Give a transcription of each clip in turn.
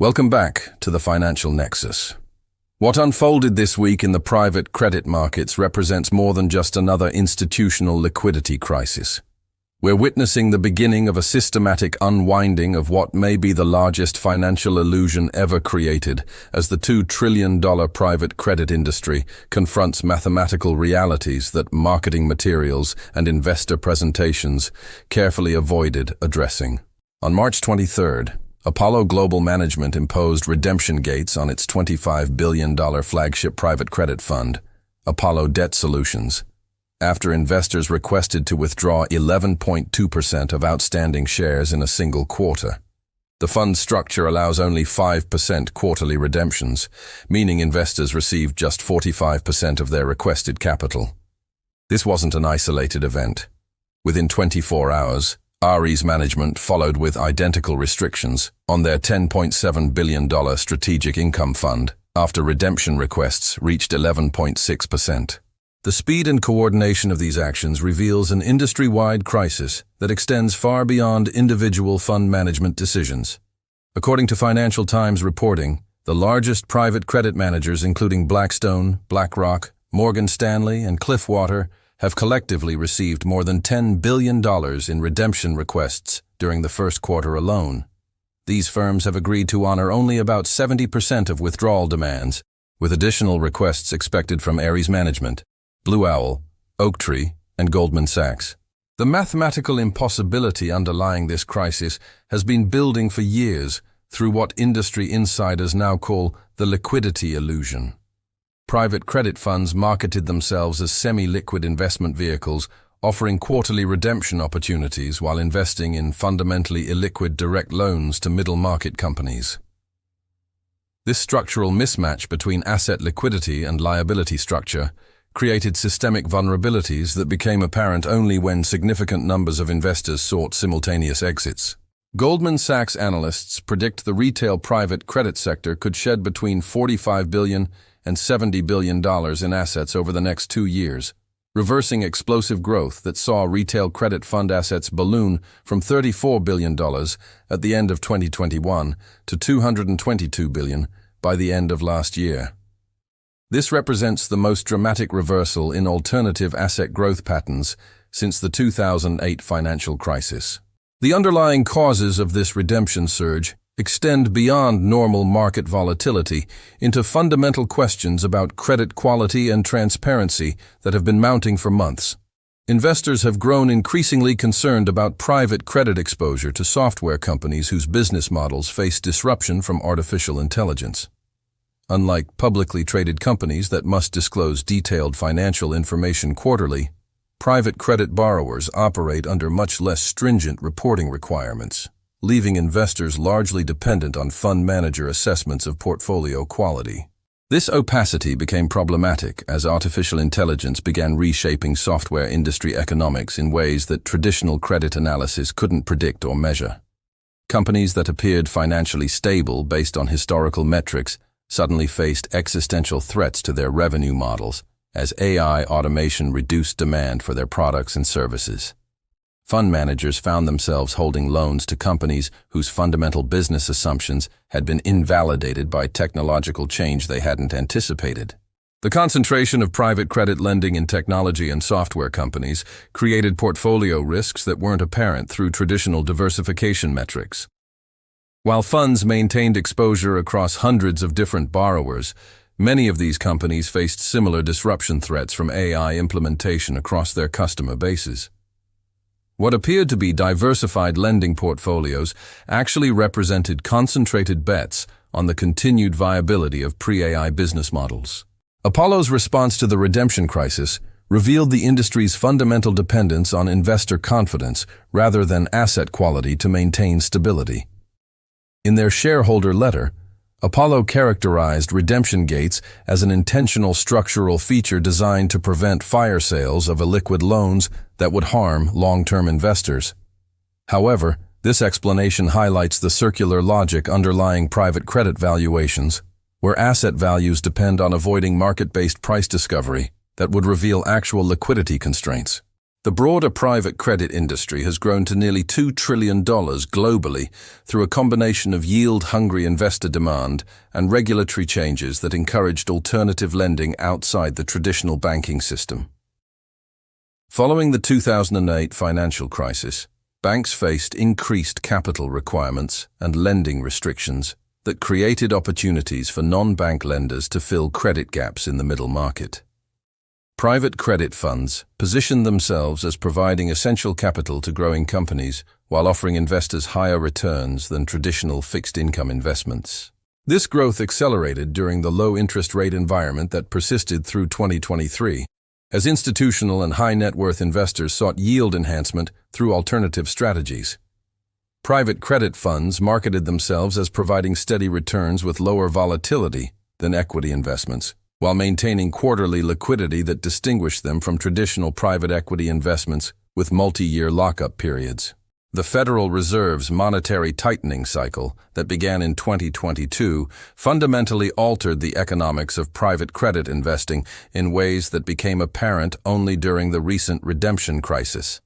Welcome back to the Financial Nexus. What unfolded this week in the private credit markets represents more than just another institutional liquidity crisis. We're witnessing the beginning of a systematic unwinding of what may be the largest financial illusion ever created, as the $2 trillion private credit industry confronts mathematical realities that marketing materials and investor presentations carefully avoided addressing. On March 23rd, Apollo Global Management imposed redemption gates on its $25 billion flagship private credit fund, Apollo Debt Solutions, after investors requested to withdraw 11.2% of outstanding shares in a single quarter. The fund's structure allows only 5% quarterly redemptions, meaning investors received just 45% of their requested capital. This wasn't an isolated event. Within 24 hours, Ares Management followed with identical restrictions on their $10.7 billion strategic income fund after redemption requests reached 11.6%. The speed and coordination of these actions reveals an industry-wide crisis that extends far beyond individual fund management decisions. According to Financial Times reporting, the largest private credit managers, including Blackstone, BlackRock, Morgan Stanley, and Cliffwater, have collectively received more than $10 billion in redemption requests during the first quarter alone. These firms have agreed to honor only about 70% of withdrawal demands, with additional requests expected from Ares Management, Blue Owl, Oaktree, and Goldman Sachs. The mathematical impossibility underlying this crisis has been building for years through what industry insiders now call the liquidity illusion. Private credit funds marketed themselves as semi-liquid investment vehicles, offering quarterly redemption opportunities while investing in fundamentally illiquid direct loans to middle-market companies. This structural mismatch between asset liquidity and liability structure created systemic vulnerabilities that became apparent only when significant numbers of investors sought simultaneous exits. Goldman Sachs analysts predict the retail private credit sector could shed between $45 billion and $70 billion in assets over the next 2 years, reversing explosive growth that saw retail credit fund assets balloon from $34 billion at the end of 2021 to $222 billion by the end of last year. This represents the most dramatic reversal in alternative asset growth patterns since the 2008 financial crisis. The underlying causes of this redemption surge extend beyond normal market volatility into fundamental questions about credit quality and transparency that have been mounting for months. Investors have grown increasingly concerned about private credit exposure to software companies whose business models face disruption from artificial intelligence. Unlike publicly traded companies that must disclose detailed financial information quarterly, private credit borrowers operate under much less stringent reporting requirements, leaving investors largely dependent on fund manager assessments of portfolio quality. This opacity became problematic as artificial intelligence began reshaping software industry economics in ways that traditional credit analysis couldn't predict or measure. Companies that appeared financially stable based on historical metrics suddenly faced existential threats to their revenue models as AI automation reduced demand for their products and services. Fund managers found themselves holding loans to companies whose fundamental business assumptions had been invalidated by technological change they hadn't anticipated. The concentration of private credit lending in technology and software companies created portfolio risks that weren't apparent through traditional diversification metrics. While funds maintained exposure across hundreds of different borrowers, many of these companies faced similar disruption threats from AI implementation across their customer bases. What appeared to be diversified lending portfolios actually represented concentrated bets on the continued viability of pre-AI business models. Apollo's response to the redemption crisis revealed the industry's fundamental dependence on investor confidence rather than asset quality to maintain stability. In their shareholder letter, Apollo characterized redemption gates as an intentional structural feature designed to prevent fire sales of illiquid loans that would harm long-term investors. However, this explanation highlights the circular logic underlying private credit valuations, where asset values depend on avoiding market-based price discovery that would reveal actual liquidity constraints. The broader private credit industry has grown to nearly $2 trillion globally through a combination of yield-hungry investor demand and regulatory changes that encouraged alternative lending outside the traditional banking system. Following the 2008 financial crisis, banks faced increased capital requirements and lending restrictions that created opportunities for non-bank lenders to fill credit gaps in the middle market. Private credit funds position themselves as providing essential capital to growing companies while offering investors higher returns than traditional fixed-income investments. This growth accelerated during the low-interest rate environment that persisted through 2023, as institutional and high-net-worth investors sought yield enhancement through alternative strategies. Private credit funds marketed themselves as providing steady returns with lower volatility than equity investments, while maintaining quarterly liquidity that distinguished them from traditional private equity investments with multi-year lockup periods. The Federal Reserve's monetary tightening cycle that began in 2022 fundamentally altered the economics of private credit investing in ways that became apparent only during the recent redemption crisis.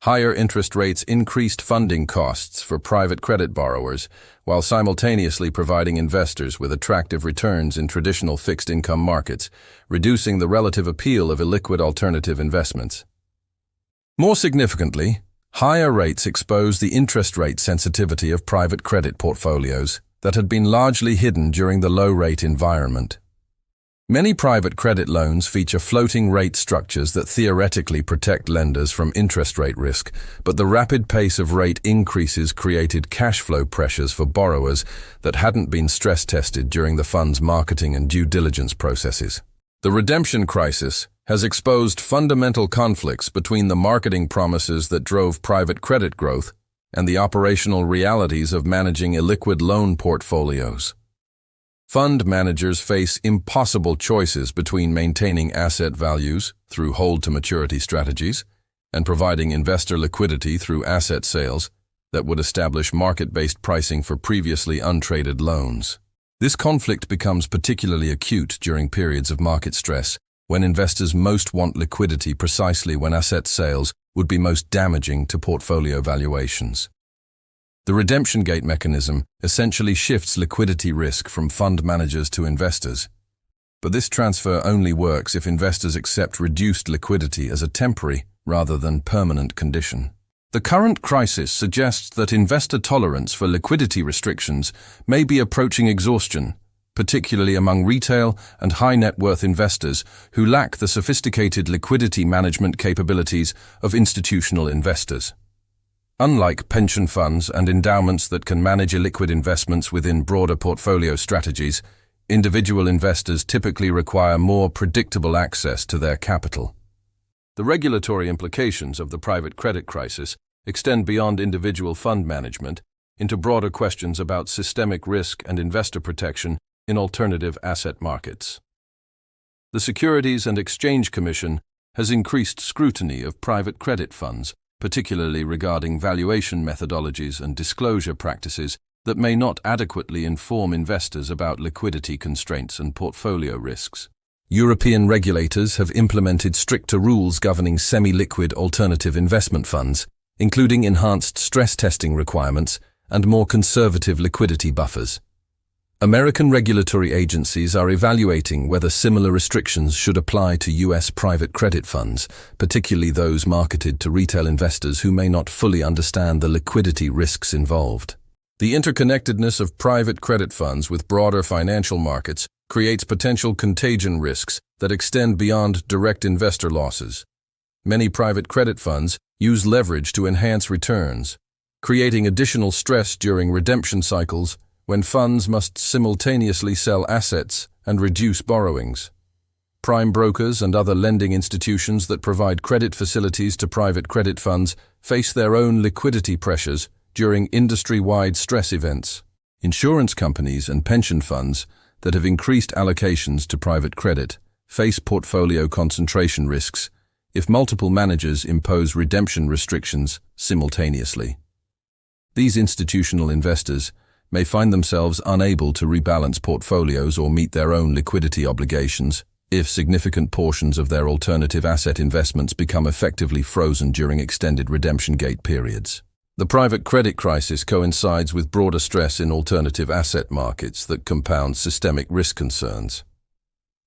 Higher interest rates increased funding costs for private credit borrowers, while simultaneously providing investors with attractive returns in traditional fixed-income markets, reducing the relative appeal of illiquid alternative investments. More significantly, higher rates exposed the interest rate sensitivity of private credit portfolios that had been largely hidden during the low-rate environment. Many private credit loans feature floating rate structures that theoretically protect lenders from interest rate risk, but the rapid pace of rate increases created cash flow pressures for borrowers that hadn't been stress tested during the fund's marketing and due diligence processes. The redemption crisis has exposed fundamental conflicts between the marketing promises that drove private credit growth and the operational realities of managing illiquid loan portfolios. Fund managers face impossible choices between maintaining asset values through hold-to-maturity strategies and providing investor liquidity through asset sales that would establish market-based pricing for previously untraded loans. This conflict becomes particularly acute during periods of market stress, when investors most want liquidity precisely when asset sales would be most damaging to portfolio valuations. The redemption gate mechanism essentially shifts liquidity risk from fund managers to investors. But this transfer only works if investors accept reduced liquidity as a temporary rather than permanent condition. The current crisis suggests that investor tolerance for liquidity restrictions may be approaching exhaustion, particularly among retail and high-net-worth investors who lack the sophisticated liquidity management capabilities of institutional investors. Unlike pension funds and endowments that can manage illiquid investments within broader portfolio strategies, individual investors typically require more predictable access to their capital. The regulatory implications of the private credit crisis extend beyond individual fund management into broader questions about systemic risk and investor protection in alternative asset markets. The Securities and Exchange Commission has increased scrutiny of private credit funds, particularly regarding valuation methodologies and disclosure practices that may not adequately inform investors about liquidity constraints and portfolio risks. European regulators have implemented stricter rules governing semi-liquid alternative investment funds, including enhanced stress testing requirements and more conservative liquidity buffers. American regulatory agencies are evaluating whether similar restrictions should apply to U.S. private credit funds, particularly those marketed to retail investors who may not fully understand the liquidity risks involved. The interconnectedness of private credit funds with broader financial markets creates potential contagion risks that extend beyond direct investor losses. Many private credit funds use leverage to enhance returns, creating additional stress during redemption cycles when funds must simultaneously sell assets and reduce borrowings. Prime brokers and other lending institutions that provide credit facilities to private credit funds face their own liquidity pressures during industry-wide stress events. Insurance companies and pension funds that have increased allocations to private credit face portfolio concentration risks if multiple managers impose redemption restrictions simultaneously. These institutional investors may find themselves unable to rebalance portfolios or meet their own liquidity obligations if significant portions of their alternative asset investments become effectively frozen during extended redemption gate periods. The private credit crisis coincides with broader stress in alternative asset markets that compounds systemic risk concerns.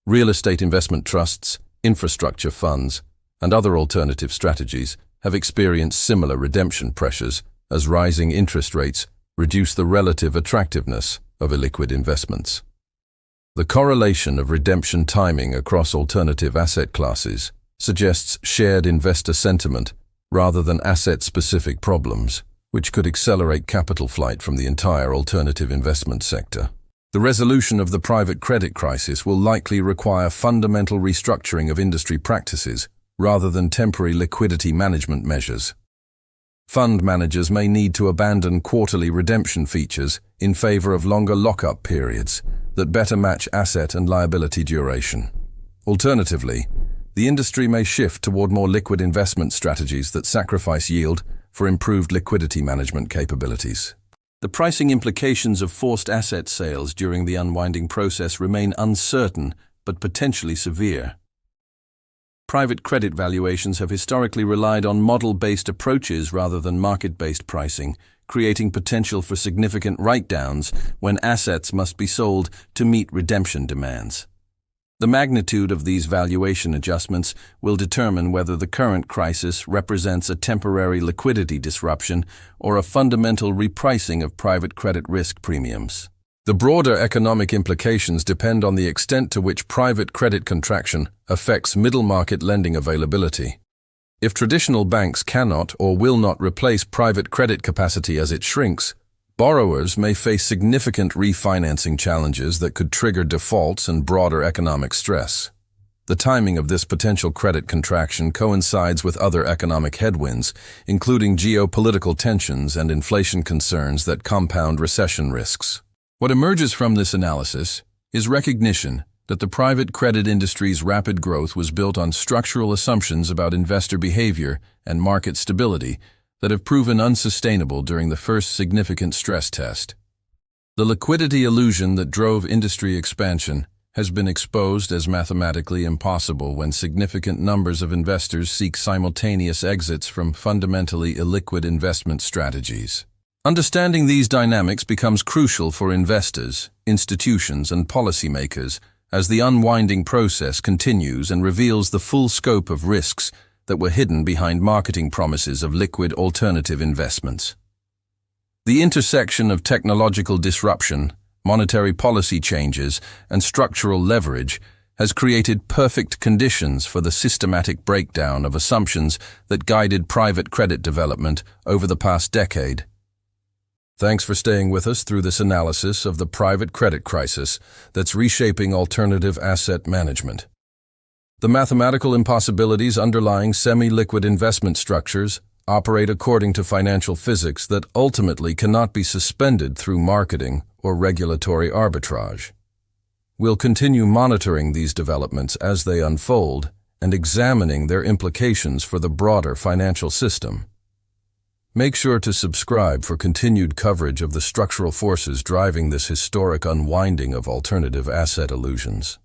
Real estate investment trusts, infrastructure funds, and other alternative strategies have experienced similar redemption pressures as rising interest rates reduce the relative attractiveness of illiquid investments. The correlation of redemption timing across alternative asset classes suggests shared investor sentiment rather than asset-specific problems, which could accelerate capital flight from the entire alternative investment sector. The resolution of the private credit crisis will likely require fundamental restructuring of industry practices rather than temporary liquidity management measures. Fund managers may need to abandon quarterly redemption features in favor of longer lockup periods that better match asset and liability duration. Alternatively, the industry may shift toward more liquid investment strategies that sacrifice yield for improved liquidity management capabilities. The pricing implications of forced asset sales during the unwinding process remain uncertain but potentially severe. Private credit valuations have historically relied on model-based approaches rather than market-based pricing, creating potential for significant write-downs when assets must be sold to meet redemption demands. The magnitude of these valuation adjustments will determine whether the current crisis represents a temporary liquidity disruption or a fundamental repricing of private credit risk premiums. The broader economic implications depend on the extent to which private credit contraction affects middle-market lending availability. If traditional banks cannot or will not replace private credit capacity as it shrinks, borrowers may face significant refinancing challenges that could trigger defaults and broader economic stress. The timing of this potential credit contraction coincides with other economic headwinds, including geopolitical tensions and inflation concerns that compound recession risks. What emerges from this analysis is recognition that the private credit industry's rapid growth was built on structural assumptions about investor behavior and market stability that have proven unsustainable during the first significant stress test. The liquidity illusion that drove industry expansion has been exposed as mathematically impossible when significant numbers of investors seek simultaneous exits from fundamentally illiquid investment strategies. Understanding these dynamics becomes crucial for investors, institutions, and policymakers as the unwinding process continues and reveals the full scope of risks that were hidden behind marketing promises of liquid alternative investments. The intersection of technological disruption, monetary policy changes, and structural leverage has created perfect conditions for the systematic breakdown of assumptions that guided private credit development over the past decade. Thanks for staying with us through this analysis of the private credit crisis that's reshaping alternative asset management. The mathematical impossibilities underlying semi-liquid investment structures operate according to financial physics that ultimately cannot be suspended through marketing or regulatory arbitrage. We'll continue monitoring these developments as they unfold and examining their implications for the broader financial system. Make sure to subscribe for continued coverage of the structural forces driving this historic unwinding of alternative asset illusions.